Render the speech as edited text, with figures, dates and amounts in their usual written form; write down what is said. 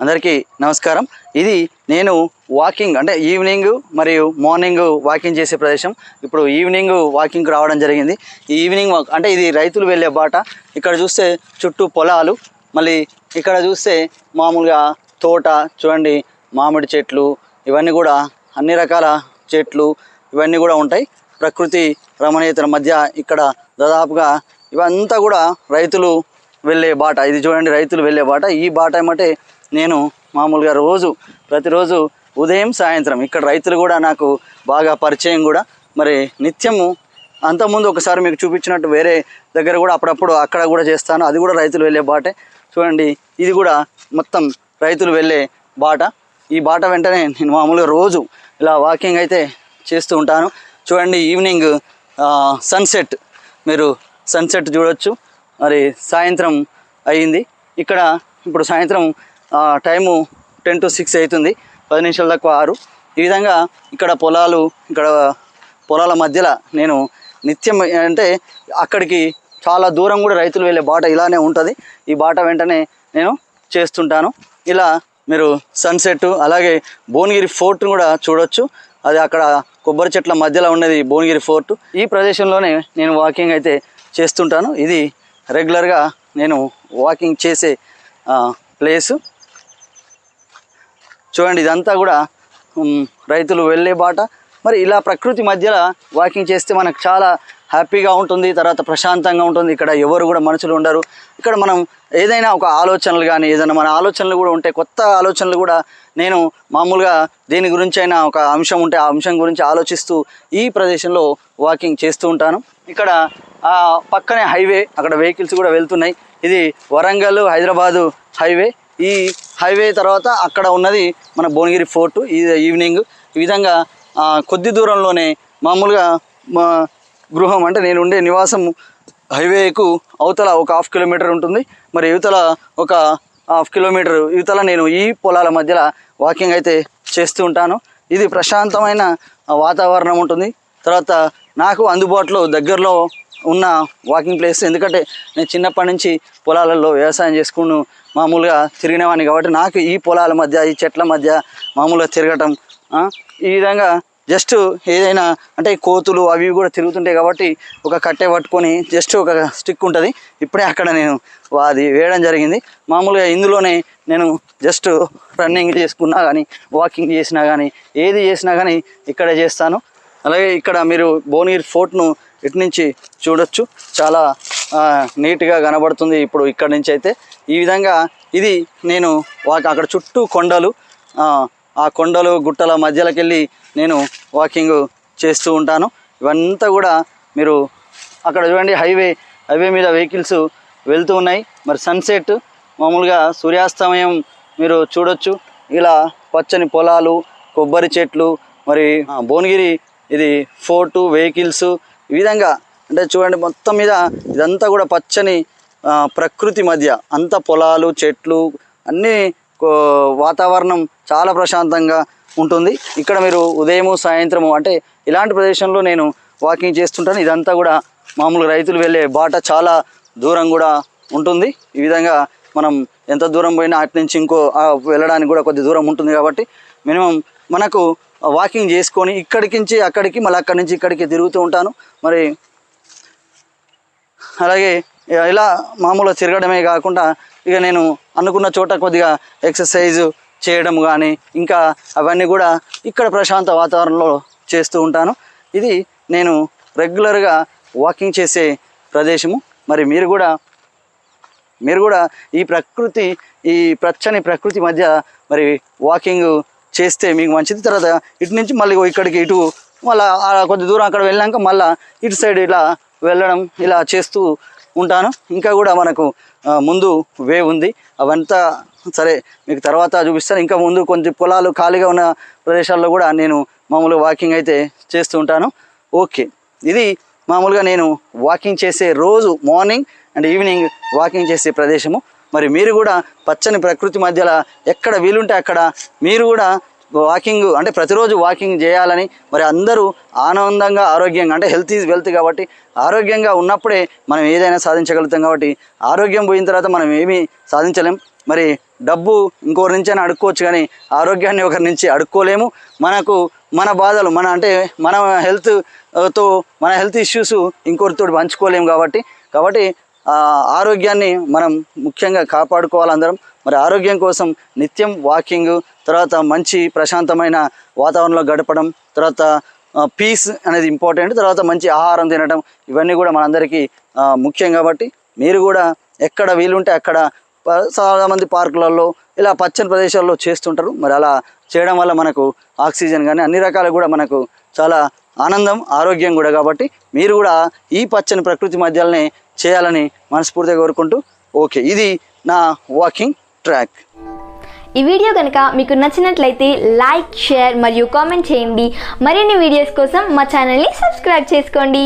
అందరికీ నమస్కారం। ఇది నేను వాకింగ్ అంటే ఈవినింగ్ మరియు మార్నింగ్ వాకింగ్ చేసే ప్రదేశం। ఇప్పుడు ఈవినింగ్ వాకింగ్ రావడం జరిగింది। ఈ ఈవినింగ్ వాక్ అంటే ఇది రైతులు వెళ్ళే బాట। ఇక్కడ చూస్తే చుట్టూ పొలాలు, మళ్ళీ ఇక్కడ చూస్తే మామూలుగా తోట చూడండి, మామిడి చెట్లు, ఇవన్నీ కూడా అన్ని రకాల చెట్లు ఇవన్నీ కూడా ఉంటాయి। ప్రకృతి రమణీయతల మధ్య ఇక్కడ దాదాపుగా ఇవంతా కూడా రైతులు వెళ్ళే బాట। ఇది చూడండి, రైతులు వెళ్ళే బాట। ఈ బాట ఏమంటే నేను మామూలుగా ప్రతిరోజు ఉదయం సాయంత్రం ఇక్కడ రైతులు కూడా నాకు బాగా పరిచయం కూడా। మరి నిత్యము అంతకుముందు ఒకసారి మీకు చూపించినట్టు వేరే దగ్గర కూడా అప్పుడప్పుడు అక్కడ కూడా చేస్తాను, అది కూడా రైతులు వెళ్ళే బాటే। చూడండి, ఇది కూడా మొత్తం రైతులు వెళ్ళే బాట। ఈ బాట వెంటనే నేను మామూలుగా రోజు ఇలా వాకింగ్ అయితే చేస్తూ ఉంటాను। చూడండి, ఈవినింగ్ సన్సెట్, మీరు సన్సెట్ చూడొచ్చు। మరి సాయంత్రం అయ్యింది ఇక్కడ, ఇప్పుడు సాయంత్రం టైము 10 to 6 అవుతుంది, 10 నిమిషాల తక్కువ 6। ఈ విధంగా ఇక్కడ పొలాల మధ్యలో నేను నిత్యం అంటే అక్కడికి చాలా దూరం కూడా రైతులు వెళ్ళే బాట ఇలానే ఉంటుంది। ఈ బాట వెంటనే నేను చేస్తుంటాను। ఇలా మీరు సన్సెట్, అలాగే భువనగిరి ఫోర్ట్ను కూడా చూడొచ్చు। అది అక్కడ కొబ్బరి చెట్ల మధ్యలో ఉన్నది భువనగిరి ఫోర్ట్। ఈ ప్రదేశంలోనే నేను వాకింగ్ అయితే చేస్తుంటాను। ఇది రెగ్యులర్గా నేను వాకింగ్ చేసే ప్లేసు। చూడండి, ఇదంతా కూడా రైతులు వెళ్ళే బాట। మరి ఇలా ప్రకృతి మధ్యలో వాకింగ్ చేస్తే మనకు చాలా హ్యాపీగా ఉంటుంది, తర్వాత ప్రశాంతంగా ఉంటుంది। ఇక్కడ ఎవరు కూడా మనుషులు ఉండరు। ఇక్కడ మనం ఏదైనా ఒక ఆలోచనలు కానీ ఏదైనా మన ఆలోచనలు కూడా ఉంటే, కొత్త ఆలోచనలు కూడా నేను మామూలుగా దేని గురించి అయినా ఒక అంశం ఉంటే ఆ అంశం గురించి ఆలోచిస్తూ ఈ ప్రదేశంలో వాకింగ్ చేస్తూ ఉంటాను। ఇక్కడ పక్కనే హైవే, అక్కడ వెహికల్స్ కూడా వెళ్తున్నాయి। ఇది వరంగల్ హైదరాబాదు హైవే। ఈ హైవే తర్వాత అక్కడ ఉన్నది మన భువనగిరి ఫోర్ట్। ఇది ఈవినింగ్ ఈ విధంగా కొద్ది దూరంలోనే మామూలుగా మా గృహం అంటే నేను ఉండే నివాసం హైవేకు అవతల ఒక 1/2 కిలోమీటర్ ఉంటుంది, మరి యువతల ఒక 1/2 కిలోమీటర్ యువతల నేను ఈ పొలాల మధ్యలో వాకింగ్ అయితే చేస్తూ ఉంటాను। ఇది ప్రశాంతమైన వాతావరణం ఉంటుంది। తర్వాత నాకు అందుబాటులో దగ్గరలో ఉన్న వాకింగ్ ప్లేస్, ఎందుకంటే నేను చిన్నప్పటి నుంచి పొలాలలో వ్యవసాయం చేసుకుని మామూలుగా తిరిగినవాడిని కాబట్టి నాకు ఈ పొలాల మధ్య ఈ చెట్ల మధ్య మామూలుగా తిరగటం, ఈ విధంగా జస్ట్ ఏదైనా అంటే కోతులు అవి కూడా తిరుగుతుంటాయి కాబట్టి ఒక కట్టె పట్టుకొని జస్ట్ ఒక స్టిక్ ఉంటుంది, ఇప్పుడే అక్కడ నేను అది వేయడం జరిగింది। మామూలుగా ఇందులోనే నేను జస్ట్ రన్నింగ్ చేసుకున్నా కానీ వాకింగ్ చేసినా కానీ ఏది చేసినా కానీ ఇక్కడే చేస్తాను। అలాగే ఇక్కడ మీరు భువనగిరి ఫోర్ట్ను ఇటు నుంచి చూడొచ్చు, చాలా నీట్గా కనబడుతుంది ఇప్పుడు ఇక్కడ నుంచి అయితే। ఈ విధంగా ఇది నేను అక్కడ చుట్టూ కొండలు, ఆ కొండలు గుట్టల మధ్యలోకి వెళ్ళి నేను వాకింగ్ చేస్తూ ఉంటాను। ఇవంతా కూడా మీరు అక్కడ చూడండి, హైవే మీద వెహికల్స్ వెళ్తూ ఉన్నాయి। మరి సన్సెట్ మామూలుగా సూర్యాస్తమయం మీరు చూడొచ్చు। ఇలా పచ్చని పొలాలు, కొబ్బరి చెట్లు, మరి భువనగిరి ఇది ఫోర్ట్, వెహికల్స్, ఈ విధంగా అంటే చూడండి మొత్తం మీద ఇదంతా కూడా పచ్చని ప్రకృతి మధ్య అంత పొలాలు చెట్లు అన్నీ, వాతావరణం చాలా ప్రశాంతంగా ఉంటుంది। ఇక్కడ మీరు ఉదయము సాయంత్రము అంటే ఇలాంటి ప్రదేశంలో నేను వాకింగ్ చేస్తుంటాను। ఇదంతా కూడా మామూలు రైతులు వెళ్ళే బాట, చాలా దూరం కూడా ఉంటుంది। ఈ విధంగా మనం ఎంత దూరం పోయినా అటు నుంచి ఇంకో వెళ్ళడానికి కూడా కొద్ది దూరం ఉంటుంది కాబట్టి మినిమం మనకు వాకింగ్ చేసుకొని ఇక్కడికి నుంచి అక్కడికి, మళ్ళీ అక్కడి నుంచి ఇక్కడికి తిరుగుతూ ఉంటాను। మరి అలాగే ఇలా మామూలుగా తిరగడమే కాకుండా ఇక నేను అనుకున్న చోట కొద్దిగా ఎక్సర్సైజ్ చేయడం కానీ ఇంకా అవన్నీ కూడా ఇక్కడ ప్రశాంత వాతావరణంలో చేస్తూ ఉంటాను। ఇది నేను రెగ్యులర్గా వాకింగ్ చేసే ప్రదేశము। మరి మీరు కూడా ఈ పచ్చని ప్రకృతి మధ్య మరి వాకింగ్ చేస్తే మీకు మంచిది। తర్వాత ఇటు నుంచి మళ్ళీ ఇక్కడికి ఇటు మళ్ళీ కొద్ది దూరం అక్కడ వెళ్ళాక మళ్ళీ ఇటు సైడ్ ఇలా వెళ్ళడం ఇలా చేస్తూ ఉంటాను। ఇంకా కూడా మనకు ముందు వే ఉంది, అవంతా సరే మీకు తర్వాత చూపిస్తాను। ఇంకా ముందు కొంచెం పొలాలు ఖాళీగా ఉన్న ప్రదేశాల్లో కూడా నేను మామూలుగా వాకింగ్ అయితే చేస్తూ ఉంటాను। ఓకే, ఇది మామూలుగా నేను వాకింగ్ చేసే రోజు మార్నింగ్ అండ్ ఈవినింగ్ వాకింగ్ చేసే ప్రదేశము। మరి మీరు కూడా పచ్చని ప్రకృతి మధ్యలో ఎక్కడ వీలుంటే అక్కడ మీరు కూడా వాకింగ్ అంటే ప్రతిరోజు వాకింగ్ చేయాలని, మరి అందరూ ఆనందంగా ఆరోగ్యంగా అంటే హెల్త్ ఈజ్ వెల్త్ కాబట్టి ఆరోగ్యంగా ఉన్నప్పుడే మనం ఏదైనా సాధించగలుగుతాం. కాబట్టి ఆరోగ్యం పోయిన తర్వాత మనం ఏమీ సాధించలేం. మరి డబ్బు ఇంకొకరి నుంచైనా అడుక్కోవచ్చు కానీ ఆరోగ్యాన్ని ఒకరి నుంచి అడుక్కోలేము. మనకు మన బాధలు అంటే మన హెల్త్ ఇష్యూస్ ఇంకొకరితో పంచుకోలేము. కాబట్టి ఆరోగ్యాన్ని మనం ముఖ్యంగా కాపాడుకోవాలి అందరం. మరి ఆరోగ్యం కోసం నిత్యం వాకింగ్, తర్వాత మంచి ప్రశాంతమైన వాతావరణంలో గడపడం, తర్వాత పీస్ అనేది ఇంపార్టెంట్, తర్వాత మంచి ఆహారం తినడం, ఇవన్నీ కూడా మనందరికీ ముఖ్యం. కాబట్టి మీరు కూడా ఎక్కడ వీలుంటే అక్కడ చాలామంది పార్కులలో ఇలా పచ్చని ప్రదేశాల్లో చేస్తుంటారు. మరి అలా చేయడం వల్ల మనకు ఆక్సిజన్ కానీ అన్ని రకాలు కూడా మనకు చాలా ఆనందం, ఆరోగ్యం కూడా. కాబట్టి మీరు కూడా ఈ పచ్చని ప్రకృతి మధ్యలోనే చేయాలని మనస్ఫూర్తిగా కోరుకుంటూ ఓకే, ఇది నా వాకింగ్ ట్రాక్. ఈ వీడియో కనుక మీకు నచ్చినట్లయితే లైక్, షేర్ మరియు కామెంట్ చేయండి. మరిన్ని వీడియోస్ కోసం మా ఛానల్ని సబ్స్క్రైబ్ చేసుకోండి.